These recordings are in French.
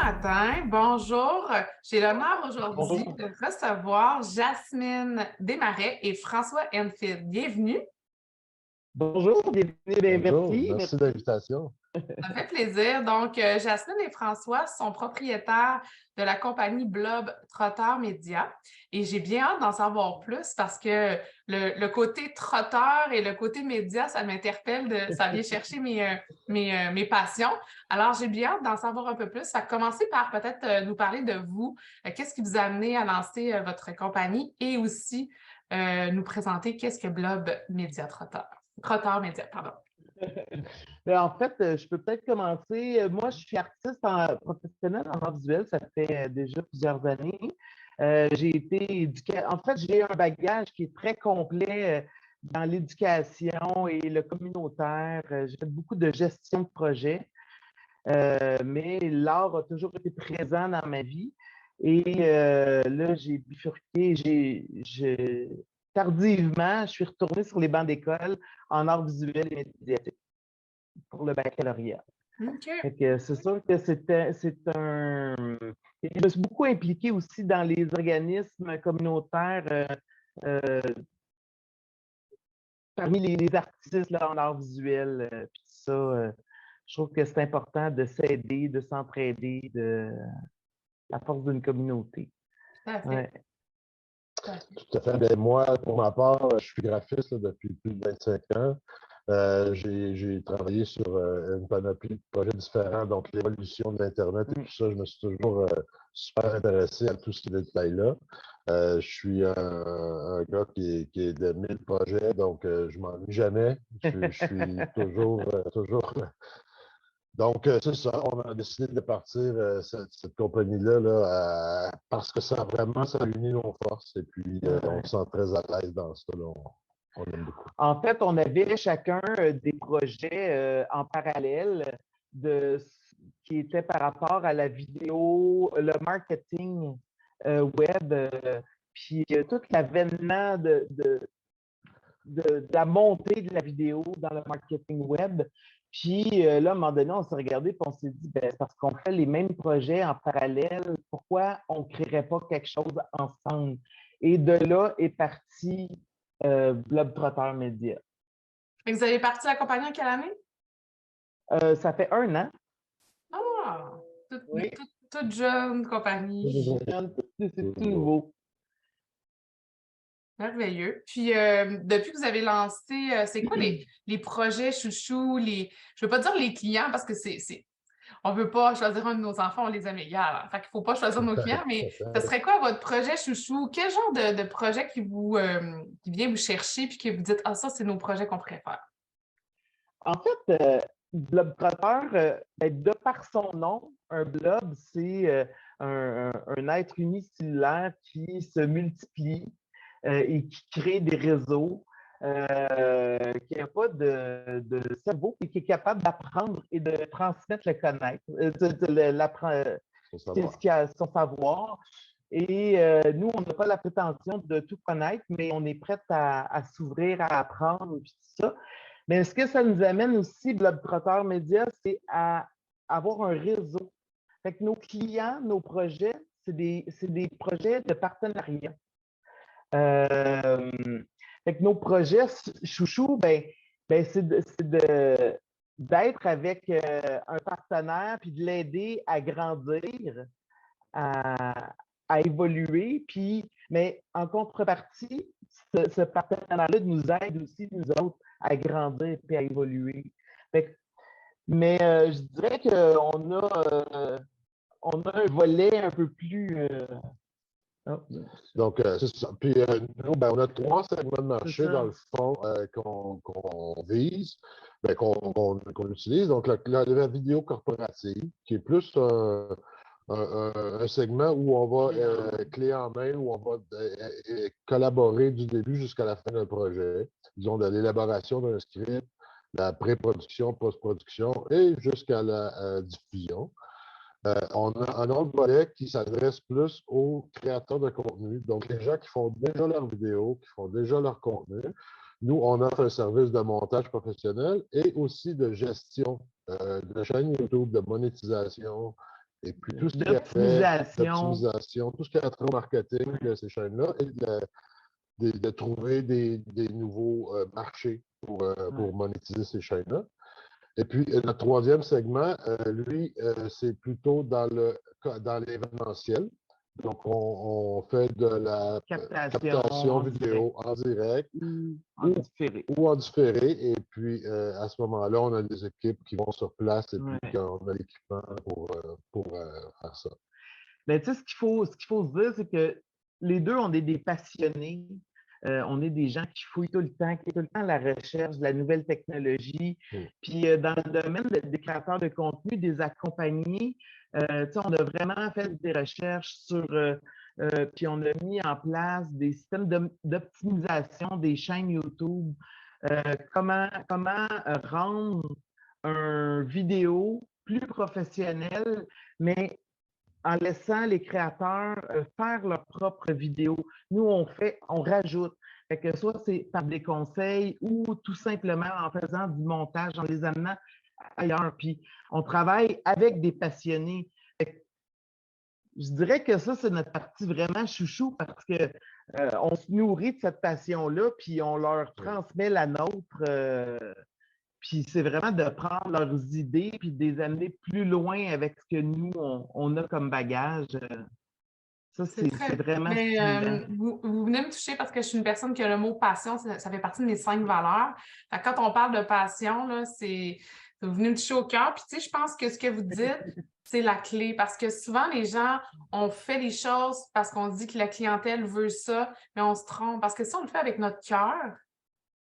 matin, bonjour. J'ai l'honneur aujourd'hui Bonjour. de recevoir Jasmine Desmarais et François Enfield. Bienvenue. Bonjour, bienvenue, Bonjour, merci. merci de l'invitation. Ça fait plaisir. Donc, Jasmine et François sont propriétaires de la compagnie Blob Trotteur Média. Et j'ai bien hâte d'en savoir plus parce que le côté trotteur et le côté média, ça m'interpelle, ça vient chercher mes passions. Alors, j'ai bien hâte d'en savoir un peu plus. Ça va commencer par peut-être nous parler de vous. Qu'est-ce qui vous a amené à lancer votre compagnie et aussi nous présenter qu'est-ce que Blob Média Trotteur. Trotteur Média, pardon. En fait, je peux peut-être commencer. Moi, je suis artiste professionnel en art visuel, ça fait déjà plusieurs années. J'ai été En fait, j'ai un bagage qui est très complet dans l'éducation et le communautaire. J'ai fait beaucoup de gestion de projet, mais l'art a toujours été présent dans ma vie. Et là, j'ai bifurqué, tardivement, je suis retournée sur les bancs d'école en art visuel et médiatique pour le baccalauréat. OK. C'est sûr que c'est un. Je me suis beaucoup impliquée aussi dans les organismes communautaires euh, parmi les artistes là, en art visuel. Puis ça, je trouve que c'est important de s'aider, de s'entraider, à force d'une communauté. Tout à fait. Ouais. Tout à fait. Tout à fait. Bien, moi, pour ma part, je suis graphiste là, depuis plus de 25 ans. J'ai travaillé sur une panoplie de projets différents, donc l'évolution de l'Internet et tout ça. Je me suis toujours super intéressé à tous ces détails-là. Je suis un gars qui est de 1000 projets, donc je m'ennuie jamais. Je suis toujours. Donc, c'est ça, on a décidé de partir cette compagnie-là là, parce que ça unit nos forces et puis on se sent très à l'aise dans ça. Là, on aime beaucoup. En fait, on avait chacun des projets en parallèle qui étaient par rapport à la vidéo, le marketing web, puis tout l'avènement de la montée de la vidéo dans le marketing web. Puis là, à un moment donné, on s'est regardé et on s'est dit, ben, parce qu'on fait les mêmes projets en parallèle, pourquoi on ne créerait pas quelque chose ensemble? Et de là est parti Blob Trotter Media. Et vous avez parti la compagnie en quelle année? Ça fait 1 an. Ah! Oui. Toute jeune compagnie. C'est tout nouveau. Merveilleux. Puis, depuis que vous avez lancé, c'est quoi les projets chouchous, je veux pas dire les clients parce que on veut pas choisir un de nos enfants, on les aime égales. Hein. Fait qu'il faut pas choisir nos clients, mais ce serait quoi votre projet chouchou? Quel genre de projet qui vient vous chercher puis que vous dites, ah, ça, c'est nos projets qu'on préfère? En fait, Blob Trotter, ben, de par son nom, un blob, c'est un être unicellulaire qui se multiplie et qui crée des réseaux, qui n'a pas de cerveau et qui est capable d'apprendre et de transmettre le connaître, son savoir. Et nous, on n'a pas la prétention de tout connaître, mais on est prêt à s'ouvrir, à apprendre et tout ça. Mais ce que ça nous amène aussi, Blob Trotter Média, c'est à avoir un réseau. Fait que nos clients, nos projets, c'est des projets de partenariat. Fait que nos projets chouchous, c'est d'être avec un partenaire puis de l'aider à grandir, à évoluer. Mais en contrepartie, ce partenaire-là nous aide aussi, nous autres, à grandir et à évoluer. Mais je dirais on a un volet un peu plus. Donc, c'est ça. Puis, nous, on a 3 segments de marché, dans le fond, qu'on vise, qu'on utilise. Donc, la vidéo corporative, qui est plus un segment où on va clé en main, où on va collaborer du début jusqu'à la fin d'un projet, disons de l'élaboration d'un script, la pré-production, post-production et jusqu'à la diffusion. On a un autre volet qui s'adresse plus aux créateurs de contenu, donc les gens qui font déjà leurs vidéos, qui font déjà leur contenu. Nous, on offre un service de montage professionnel et aussi de gestion de chaîne YouTube, de monétisation Et puis tout ce qui est fait d'optimisation, tout ce qui est trait au marketing de ces chaînes-là, et de trouver des nouveaux marchés pour monétiser ces chaînes-là. Et puis, notre troisième segment, lui, c'est plutôt dans l'événementiel. Donc, on fait de la captation vidéo en direct ou en différé. Et puis, à ce moment-là, on a des équipes qui vont sur place et puis on a l'équipement pour faire ça. Mais tu sais, ce qu'il faut se dire, c'est que les deux, on est des passionnés. On est des gens qui fouillent tout le temps, qui sont tout le temps à la recherche de la nouvelle technologie. Puis dans le domaine des créateurs de contenu, des accompagnés, on a vraiment fait des recherches sur, puis on a mis en place des systèmes d'optimisation des chaînes YouTube. Comment rendre une vidéo plus professionnelle, mais en laissant les créateurs faire leurs propres vidéos. Nous, on rajoute. Fait que soit c'est par des conseils ou tout simplement en faisant du montage, en les amenant ailleurs. Puis on travaille avec des passionnés. Je dirais que ça, c'est notre partie vraiment chouchou parce que on se nourrit de cette passion-là, puis on leur transmet la nôtre. Puis c'est vraiment de prendre leurs idées puis de les amener plus loin avec ce que nous, on a comme bagage. Ça, c'est vraiment stimulant. Vous venez me toucher parce que je suis une personne qui a le mot passion, ça fait partie de mes 5 valeurs. Fait que quand on parle de passion, là, vous venez me toucher au cœur. Puis tu sais, je pense que ce que vous dites, c'est la clé parce que souvent, les gens, on fait les choses parce qu'on dit que la clientèle veut ça, mais on se trompe. Parce que si on le fait avec notre cœur,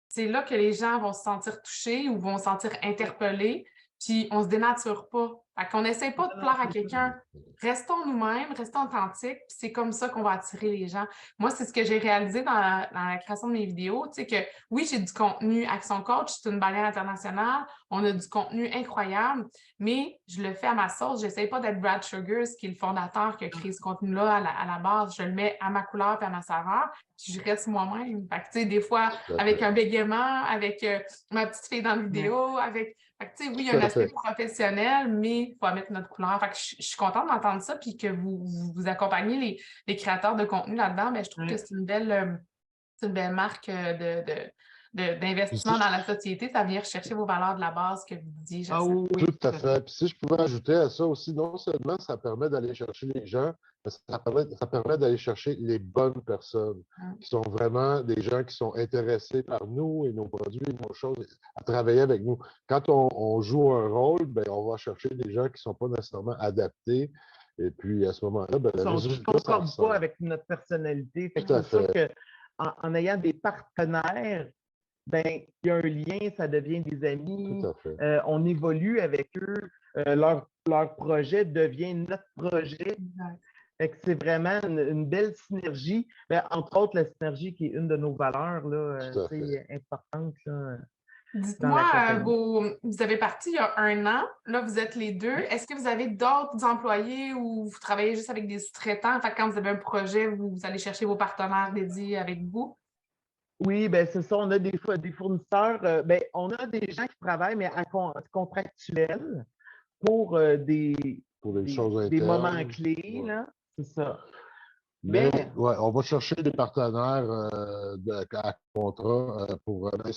c'est là que les gens vont se sentir touchés ou vont se sentir interpellés, puis on se dénature pas. Fait qu'on n'essaie pas de plaire à quelqu'un. Restons nous-mêmes, restons authentiques, puis c'est comme ça qu'on va attirer les gens. Moi, c'est ce que j'ai réalisé dans la création de mes vidéos, tu sais que oui, j'ai du contenu Action Coach, c'est une bannière internationale, on a du contenu incroyable, mais je le fais à ma sauce. J'essaie pas d'être Brad Sugars, qui est le fondateur qui a créé ce contenu-là à la base. Je le mets à ma couleur et à ma saveur, puis je reste moi-même. Fait que, tu sais, des fois, avec un bégaiement, avec ma petite fille dans la vidéo, avec... Fait que, tu sais, oui, il y a un aspect professionnel, mais il faut mettre notre couleur. Fait que je suis contente d'entendre ça, puis que vous accompagnez les créateurs de contenu là-dedans. Mais je trouve que c'est une belle marque d'investissement dans la société. Ça vient rechercher vos valeurs de la base que vous disiez, Jacinthe. Oui, tout à fait. Puis si je pouvais ajouter à ça aussi, non seulement ça permet d'aller chercher les gens, mais ça permet d'aller chercher les bonnes personnes, qui sont vraiment des gens qui sont intéressés par nous et nos produits, nos choses, à travailler avec nous. Quand on joue un rôle, ben, on va chercher des gens qui ne sont pas nécessairement adaptés. Et puis, à ce moment-là, ben, ils ne concordent pas avec notre personnalité. Fait que c'est sûr qu'en ayant des partenaires, ben, il y a un lien, ça devient des amis, on évolue avec eux, leur projet devient notre projet. Fait que c'est vraiment une belle synergie. Ben, entre autres, la synergie qui est une de nos valeurs, c'est importante. Dites-moi, vous avez parti il y a 1 an, là vous êtes les deux. Est-ce que vous avez d'autres employés ou vous travaillez juste avec des sous-traitants? Fait que quand vous avez un projet, vous allez chercher vos partenaires dédiés avec vous? Oui, ben c'est ça. On a des fournisseurs. Ben, on a des gens qui travaillent, mais à contractuel pour des moments clés. C'est ça. Mais on va chercher des partenaires à contrat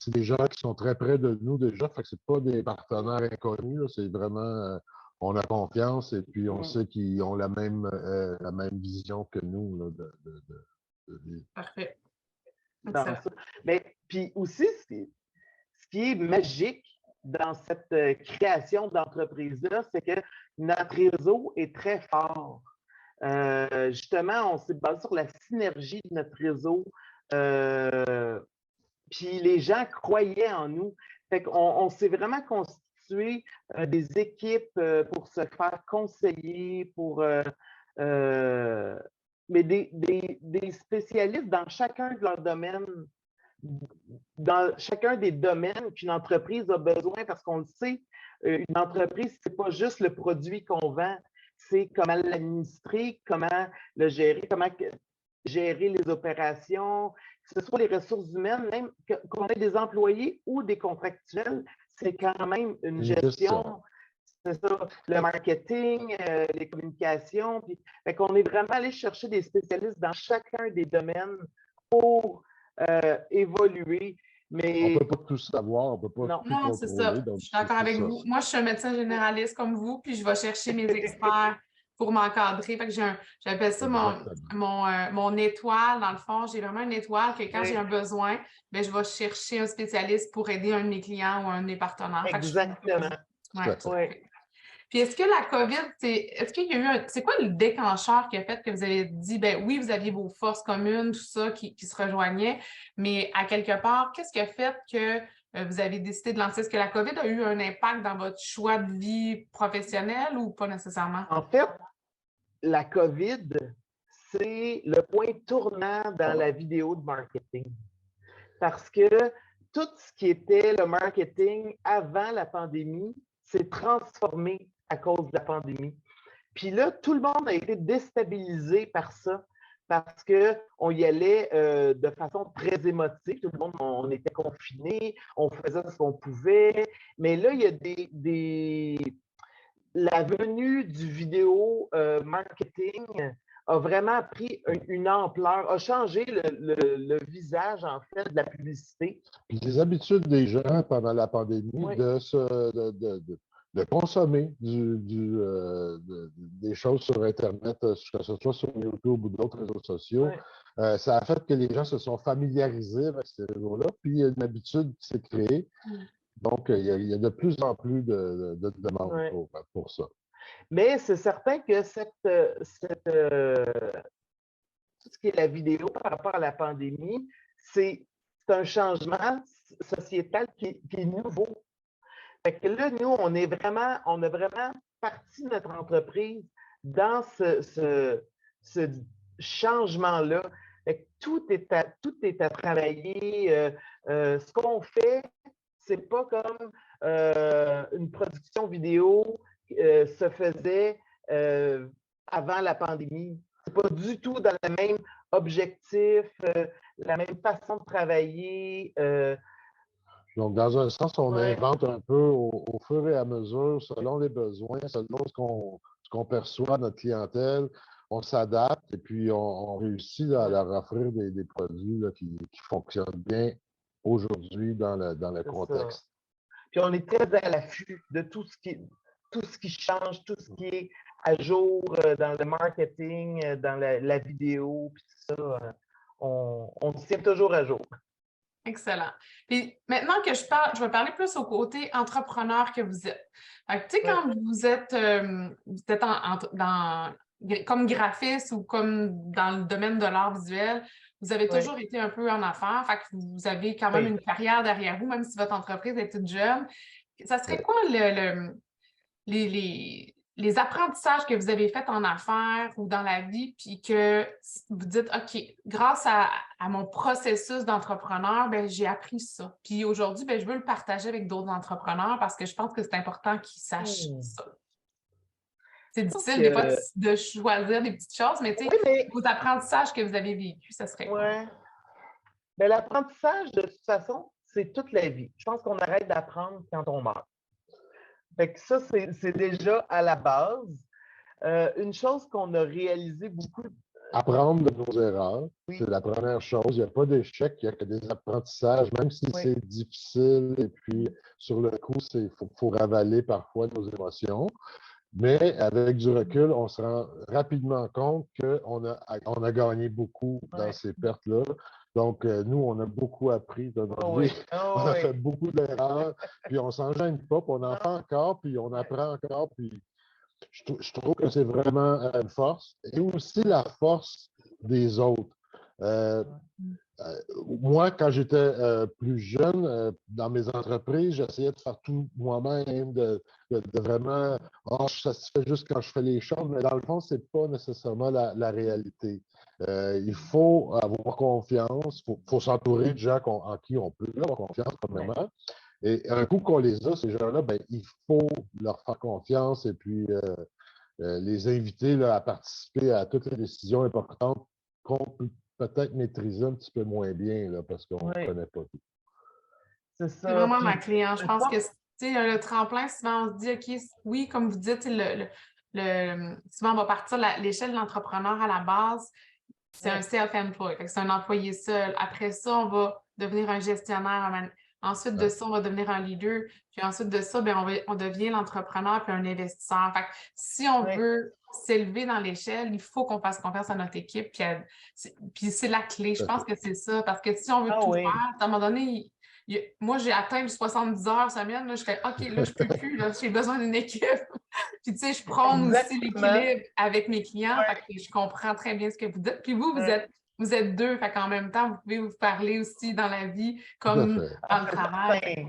c'est des gens qui sont très près de nous déjà. Fait que c'est pas des partenaires inconnus. C'est vraiment on a confiance et puis on sait qu'ils ont la même vision que nous. Là, Parfait. Dans ça. Mais puis aussi, ce qui est magique dans cette création d'entreprise-là, c'est que notre réseau est très fort. Justement, on s'est basé sur la synergie de notre réseau. Puis les gens croyaient en nous. Fait qu'on s'est vraiment constitué des équipes pour se faire conseiller, mais des spécialistes dans chacun de leurs domaines, dans chacun des domaines qu'une entreprise a besoin, parce qu'on le sait, une entreprise, c'est pas juste le produit qu'on vend, c'est comment l'administrer, comment le gérer, comment gérer les opérations, que ce soit les ressources humaines, même qu'on ait des employés ou des contractuels, c'est quand même une gestion. c'est ça, le marketing, les communications. Puis, fait qu'on est vraiment allé chercher des spécialistes dans chacun des domaines pour évoluer. On Mais ne peut pas tout savoir, on ne peut pas non, tout Non, c'est ça. contrôler. Je Donc, suis d'accord avec ça. vous. Moi, je suis un médecin généraliste comme vous, puis je vais chercher mes experts pour m'encadrer. Fait que j'appelle ça Exactement. mon étoile, dans le fond. J'ai vraiment une étoile que quand oui, j'ai un besoin, ben, je vais chercher un spécialiste pour aider un de mes clients ou un de mes partenaires. Fait que je suis un peu comme exactement. vous. Tout Ouais, à fait. tout à Oui. fait. Puis est-ce que la COVID, est-ce qu'il y a eu c'est quoi le déclencheur qui a fait que vous avez dit, ben oui, vous aviez vos forces communes, tout ça qui se rejoignaient, mais à quelque part, qu'est-ce qui a fait que vous avez décidé de lancer? Est-ce que la COVID a eu un impact dans votre choix de vie professionnelle ou pas nécessairement? En fait, la COVID, c'est le point tournant dans la vidéo de marketing. Parce que tout ce qui était le marketing avant la pandémie s'est transformé à cause de la pandémie. Puis là, tout le monde a été déstabilisé par ça parce qu'on y allait de façon très émotive. Tout le monde, on était confinés, on faisait ce qu'on pouvait. Mais là, il y a la venue du vidéo marketing a vraiment pris une ampleur, a changé le visage, en fait, de la publicité. Puis les habitudes des gens pendant la pandémie Oui. de consommer des choses sur Internet, que ce soit sur YouTube ou d'autres réseaux sociaux, Oui. ça a fait que les gens se sont familiarisés avec ces réseaux-là, puis il y a une habitude qui s'est créée. Donc, il y a de plus en plus de demandes Oui. pour ça. Mais c'est certain que tout ce qui est la vidéo par rapport à la pandémie, c'est un changement sociétal qui est nouveau. Fait que là, nous, on a vraiment parti notre entreprise dans ce changement-là. Tout est à travailler. Ce qu'on fait, c'est pas comme une production vidéo se faisait avant la pandémie. C'est pas du tout dans le même objectif, la même façon de travailler. Donc, dans un sens, on invente un peu au fur et à mesure, selon les besoins, selon ce qu'on perçoit de notre clientèle, on s'adapte et puis on réussit à leur offrir des produits là, qui fonctionnent bien aujourd'hui dans le contexte. Ça. Puis on est très à l'affût de tout ce qui change, tout ce qui est à jour dans le marketing, dans la vidéo, puis tout ça. On se tient toujours à jour. Excellent. Puis maintenant que je vais parler plus au côté entrepreneur que vous êtes. Tu sais, quand vous êtes comme graphiste ou comme dans le domaine de l'art visuel, vous avez toujours été un peu en affaires, fait que vous avez quand même une carrière derrière vous, même si votre entreprise est toute jeune. Ça serait quoi les apprentissages que vous avez faits en affaires ou dans la vie, puis que vous dites, OK, grâce à mon processus d'entrepreneur, ben, j'ai appris ça. Puis aujourd'hui, ben, je veux le partager avec d'autres entrepreneurs parce que je pense que c'est important qu'ils sachent ça. C'est difficile des fois de choisir des petites choses, mais tu sais, vos apprentissages que vous avez vécus, ça serait quoi? Mais l'apprentissage, de toute façon, c'est toute la vie. Je pense qu'on arrête d'apprendre quand on meurt. Fait que ça, c'est déjà à la base. Une chose qu'on a réalisé beaucoup. Apprendre de nos erreurs, c'est la première chose. Il n'y a pas d'échec, il n'y a que des apprentissages, même si c'est difficile. Et puis, sur le coup, il faut ravaler parfois nos émotions. Mais avec du recul, on se rend rapidement compte qu'on a gagné beaucoup dans ces pertes-là. Donc, nous, on a beaucoup appris de notre vie. On a fait beaucoup d'erreurs, puis on ne s'en gêne pas, puis on en fait encore, puis on apprend encore. Puis je trouve que c'est vraiment une force. Et aussi la force des autres. Moi, quand j'étais plus jeune, dans mes entreprises, j'essayais de faire tout moi-même, de vraiment, ça se fait juste quand je fais les choses, mais dans le fond, ce n'est pas nécessairement la réalité. Il faut avoir confiance, il faut s'entourer de gens en qui on peut avoir confiance, premièrement. Et un coup qu'on les a, ces gens-là, ben, il faut leur faire confiance et puis les inviter là, à participer à toutes les décisions importantes qu'on peut peut-être maîtriser un petit peu moins bien là, parce qu'on ne connaît pas tout. C'est ça. C'est vraiment ma clé. Je pense que Tu sais, le tremplin, souvent, on se dit, OK, oui, comme vous dites, souvent, on va partir l'échelle de l'entrepreneur à la base, c'est un self-employed, c'est un employé seul. Après ça, on va devenir un gestionnaire. Ensuite de ça, on va devenir un leader. Puis ensuite de ça, ben, on devient l'entrepreneur puis un investisseur. Fait que si on veut s'élever dans l'échelle, il faut qu'on fasse confiance à notre équipe. Puis c'est la clé. Je pense que c'est ça. Parce que si on veut tout faire, à un moment donné, moi, j'ai atteint le 70 heures semaine. Là, je fais OK, là, je peux plus. Là, j'ai besoin d'une équipe. Puis, tu sais, je prône aussi l'équilibre avec mes clients. Fait que je comprends très bien ce que vous dites. Puis vous êtes deux. Fait qu'en même temps, vous pouvez vous parler aussi dans la vie comme dans le travail.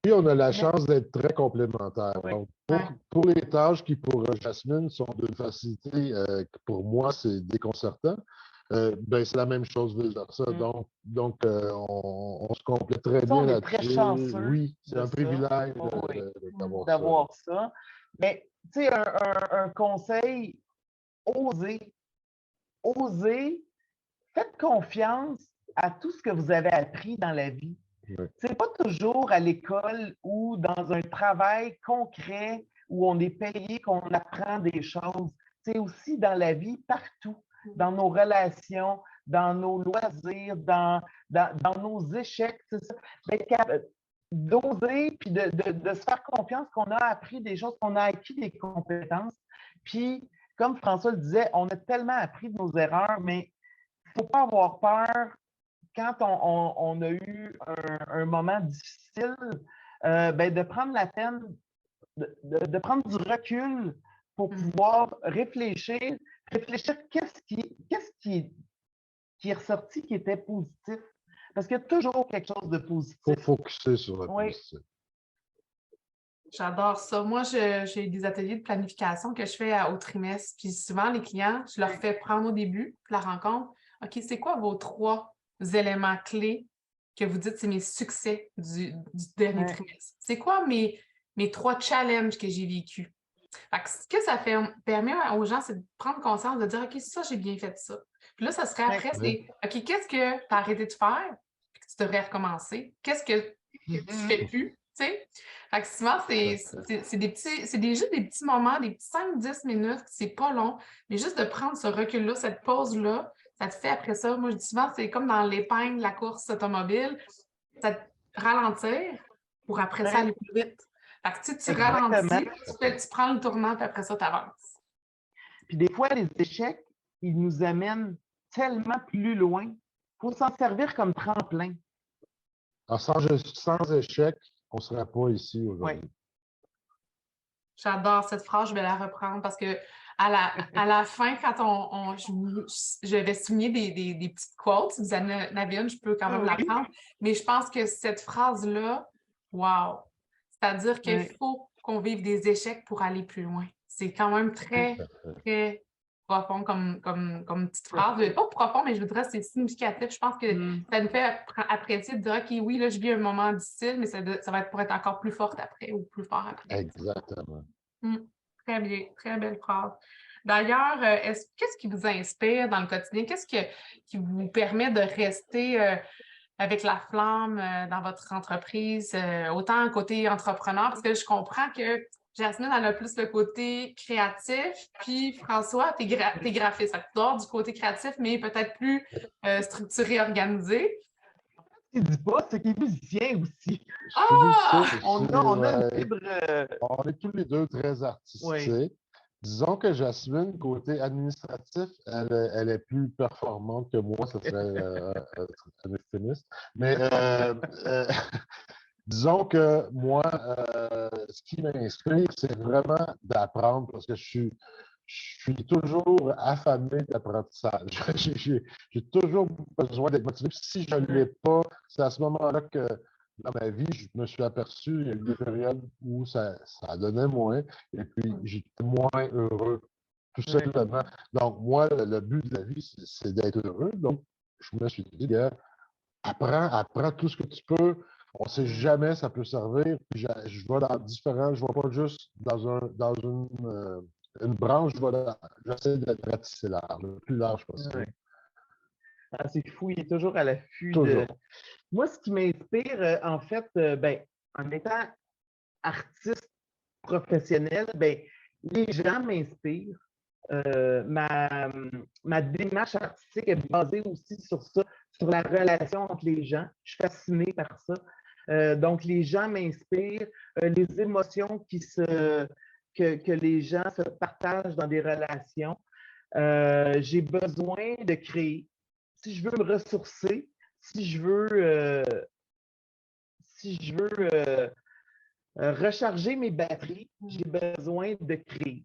Puis, on a la chance d'être très complémentaires. Donc, pour les tâches qui, pour Jasmine, sont d'une facilité, que pour moi, c'est déconcertant, ben, c'est la même chose vice-versa. Donc on se complète très bien là-dessus. On est très chanceux. Oui, c'est un privilège d'avoir ça. Mais, tu sais, un conseil, osez. Osez, faites confiance à tout ce que vous avez appris dans la vie. C'est pas toujours à l'école ou dans un travail concret où on est payé qu'on apprend des choses. C'est aussi dans la vie, partout, dans nos relations, dans nos loisirs, dans nos échecs. C'est ça. D'oser, puis de se faire confiance qu'on a appris des choses, qu'on a acquis des compétences. Puis, comme François le disait, on a tellement appris de nos erreurs, mais il ne faut pas avoir peur quand on a eu un moment difficile, de prendre la peine, de prendre du recul pour pouvoir réfléchir qu'est-ce qui est ressorti qui était positif. Parce qu'il y a toujours quelque chose de positif. Il faut focuser sur le positif. J'adore ça. Moi, j'ai des ateliers de planification que je fais au trimestre. Puis souvent, les clients, je leur fais prendre au début de la rencontre. OK, c'est quoi vos 3 éléments clés que vous dites c'est mes succès du dernier trimestre? C'est quoi mes 3 challenges que j'ai vécus? Ce que ça permet aux gens, c'est de prendre conscience, de dire OK, ça, j'ai bien fait ça. Puis là, ça serait après, c'est OK, qu'est-ce que tu as arrêté de faire et que tu devrais recommencer? Qu'est-ce que tu ne fais plus? Tu sais? Fait que souvent, c'est juste des petits moments, des petits 5-10 minutes, c'est pas long, mais juste de prendre ce recul-là, cette pause-là, ça te fait après ça. Moi, je dis souvent, c'est comme dans l'épingle de la course automobile, ça te ralentir pour après ça aller plus vite. Fait que tu ralentis, tu prends le tournant, puis après ça, tu avances. Puis des fois, les échecs, ils nous amènent tellement plus loin. Il faut s'en servir comme tremplin. Alors, sans échec, on ne serait pas ici aujourd'hui. J'adore cette phrase, je vais la reprendre parce que à la fin, quand je vais souligner des petites quotes. Si vous en avez une, je peux quand même la prendre. Mais je pense que cette phrase-là, wow! C'est-à-dire qu'il faut qu'on vive des échecs pour aller plus loin. C'est quand même très, très profond comme petite phrase. Pas profond, mais je voudrais c'est significatif. Je pense que ça nous fait apprécier de dire OK, oui, là, je vis un moment difficile, mais ça va être pour être encore plus forte après ou plus fort après. Exactement. Très bien, très belle phrase. D'ailleurs, qu'est-ce qui vous inspire dans le quotidien? Qu'est-ce qui vous permet de rester avec la flamme dans votre entreprise, autant côté entrepreneur, parce que je comprends que Jasmine, elle a plus le côté créatif, puis François, t'es graphiste. Tu dors du côté créatif, mais peut-être plus structuré, organisé. Il dit pas, c'est qu'il est musicien aussi. On a une fibre. On est tous les deux très artistiques. Disons que Jasmine, côté administratif, elle est plus performante que moi, ça serait un euphémisme. Mais disons que moi, ce qui m'inspire, c'est vraiment d'apprendre parce que je suis toujours affamé d'apprentissage. J'ai toujours besoin d'être motivé. Si je ne l'ai pas, c'est à ce moment-là que dans ma vie, je me suis aperçu, il y a eu des périodes où ça donnait moins et puis j'étais moins heureux, tout simplement. Donc, moi, le but de la vie, c'est d'être heureux. Donc, je me suis dit, apprends tout ce que tu peux. On ne sait jamais, ça peut servir. Puis je vais dans différents, je ne vais pas juste dans une branche, j'essaie de ratisser large, le plus large possible. Ah, c'est fou, il est toujours à l'affût. Moi, ce qui m'inspire, en fait, en étant artiste professionnel, ben, les gens m'inspirent. Ma démarche artistique est basée aussi sur ça, sur la relation entre les gens. Je suis fascinée par ça. Donc, les gens m'inspirent, les émotions que les gens se partagent dans des relations. J'ai besoin de créer. Si je veux me ressourcer, si je veux recharger mes batteries, j'ai besoin de créer.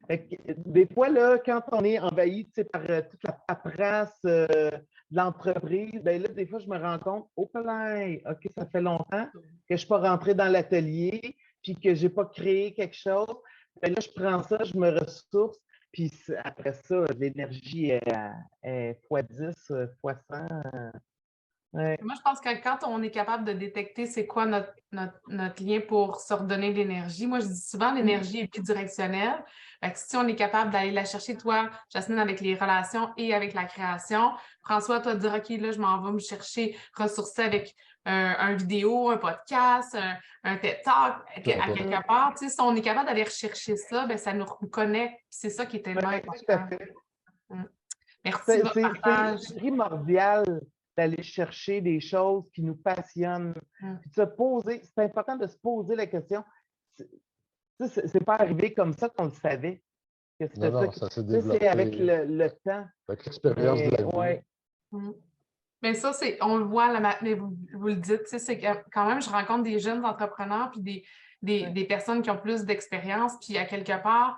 Des fois, là, quand on est envahi par toute la paperasse de l'entreprise, ben là, des fois, je me rends compte, oh là, OK, ça fait longtemps que je ne suis pas rentré dans l'atelier, puis que je n'ai pas créé quelque chose. Ben là, je prends ça, je me ressource, puis après ça, l'énergie est x10, x100. Ouais. Moi, je pense que quand on est capable de détecter c'est quoi notre lien pour se redonner de l'énergie, moi, je dis souvent l'énergie est bidirectionnelle. Fait que si on est capable d'aller la chercher, toi, Jasmine, avec les relations et avec la création, François, toi, dire, OK, là, je m'en vais me chercher, ressourcer avec un vidéo, un podcast, un TED Talk, à quelque part, tu sais, si on est capable d'aller rechercher ça, ben, ça nous connecte. C'est ça qui est tellement important. Tout à fait. Merci de votre partage. C'est primordial d'aller chercher des choses qui nous passionnent. Puis de se poser, c'est important de se poser la question. C'est pas arrivé comme ça qu'on le savait. Non, ça s'est développé. C'est avec le temps. Avec l'expérience de la vie. Ouais. Mais ça, on le voit, mais vous le dites, c'est quand même, je rencontre des jeunes entrepreneurs puis des personnes qui ont plus d'expérience, puis à quelque part,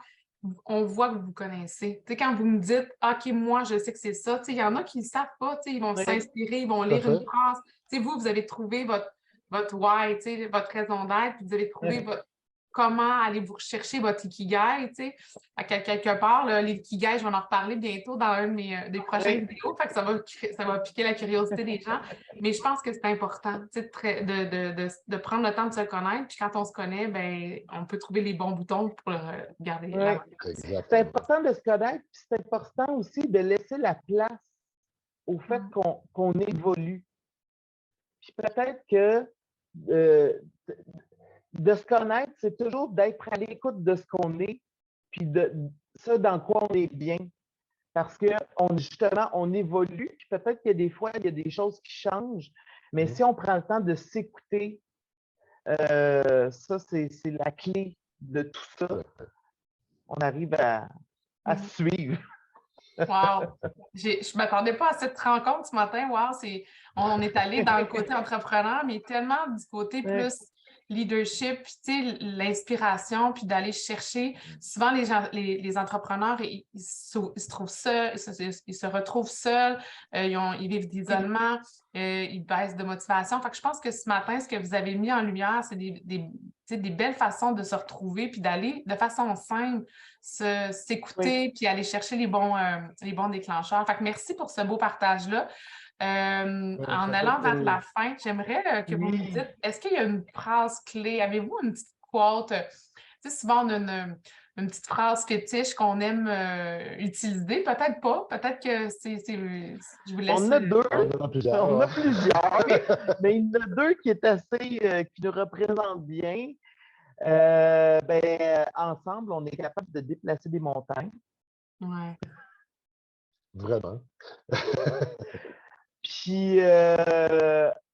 on voit que vous connaissez. Tu sais, quand vous me dites « OK, moi, je sais que c'est ça », il y en a qui ne savent pas, ils vont s'inspirer, ils vont lire une phrase. Vous avez trouvé votre why, votre raison d'être, puis vous avez trouvé comment allez-vous rechercher votre ikigai, à quelque part. L'ikigai, je vais en reparler bientôt dans une des prochaines vidéos, fait que ça va piquer la curiosité des gens. Mais je pense que c'est important de prendre le temps de se connaître. Puis quand on se connaît, ben, on peut trouver les bons boutons pour garder la C'est important de se connaître, puis c'est important aussi de laisser la place au fait qu'on évolue. Puis peut-être que de se connaître, c'est toujours d'être à l'écoute de ce qu'on est, puis de ce dans quoi on est bien. Parce que justement, on évolue, puis peut-être qu'il y a des fois, il y a des choses qui changent, mais si on prend le temps de s'écouter, ça, c'est la clé de tout ça. On arrive à suivre. Wow! Je ne m'attendais pas à cette rencontre ce matin. Wow! On est allé dans le côté entrepreneur, mais tellement du côté plus leadership, puis l'inspiration, puis d'aller chercher. Souvent, les entrepreneurs, ils se trouvent seuls, ils se retrouvent seuls, ils vivent d'isolement, ils baissent de motivation. Fait que je pense que ce matin, ce que vous avez mis en lumière, c'est des belles façons de se retrouver, puis d'aller de façon simple s'écouter, puis aller chercher les bons déclencheurs. Fait que merci pour ce beau partage-là. En allant vers la fin, j'aimerais que vous me dites, est-ce qu'il y a une phrase clé? Avez-vous une petite quote? Tu sais, souvent, on a une petite phrase fétiche qu'on aime utiliser. Peut-être pas. Peut-être que je vous laisse... On a deux. On en a plusieurs. Mais il y en a deux qui est assez... qui nous représentent bien. Ensemble, on est capable de déplacer des montagnes. Ouais. Vraiment. Puis,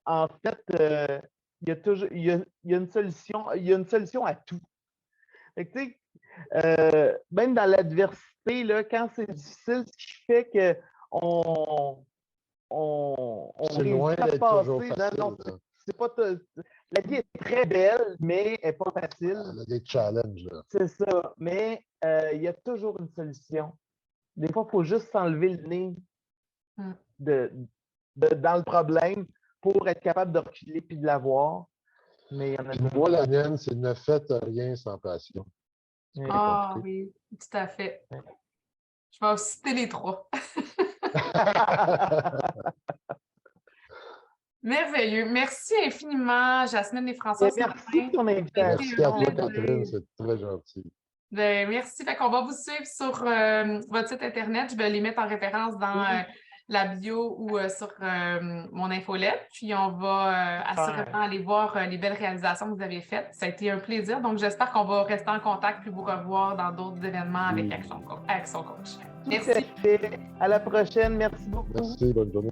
en fait, il y a une solution à tout. Fait que, tu sais, même dans l'adversité, là, quand c'est difficile, ce qui fait qu'on c'est loin d'être toujours facile. C'est pas la vie est très belle, mais elle n'est pas facile. Il y a des challenges. Là. C'est ça. Mais il y a toujours une solution. Des fois, il faut juste s'enlever le nez dans le problème pour être capable de reculer puis de l'avoir. Mais il y en a puis moi, la mienne, c'est ne faites rien sans passion. Ah oui, tout à fait. Je vais citer les trois. Merveilleux. Merci infiniment, Jasmine et François. Merci pour ton invitation. Merci à toi, Catherine. C'est très gentil. Ben, merci. Fait qu'on va vous suivre sur votre site Internet. Je vais les mettre en référence dans la bio ou sur mon infolette. Puis on va assurément aller voir les belles réalisations que vous avez faites. Ça a été un plaisir. Donc, j'espère qu'on va rester en contact puis vous revoir dans d'autres événements avec Action Coach. Merci. Tout à fait. À la prochaine. Merci beaucoup. Merci, bonne journée.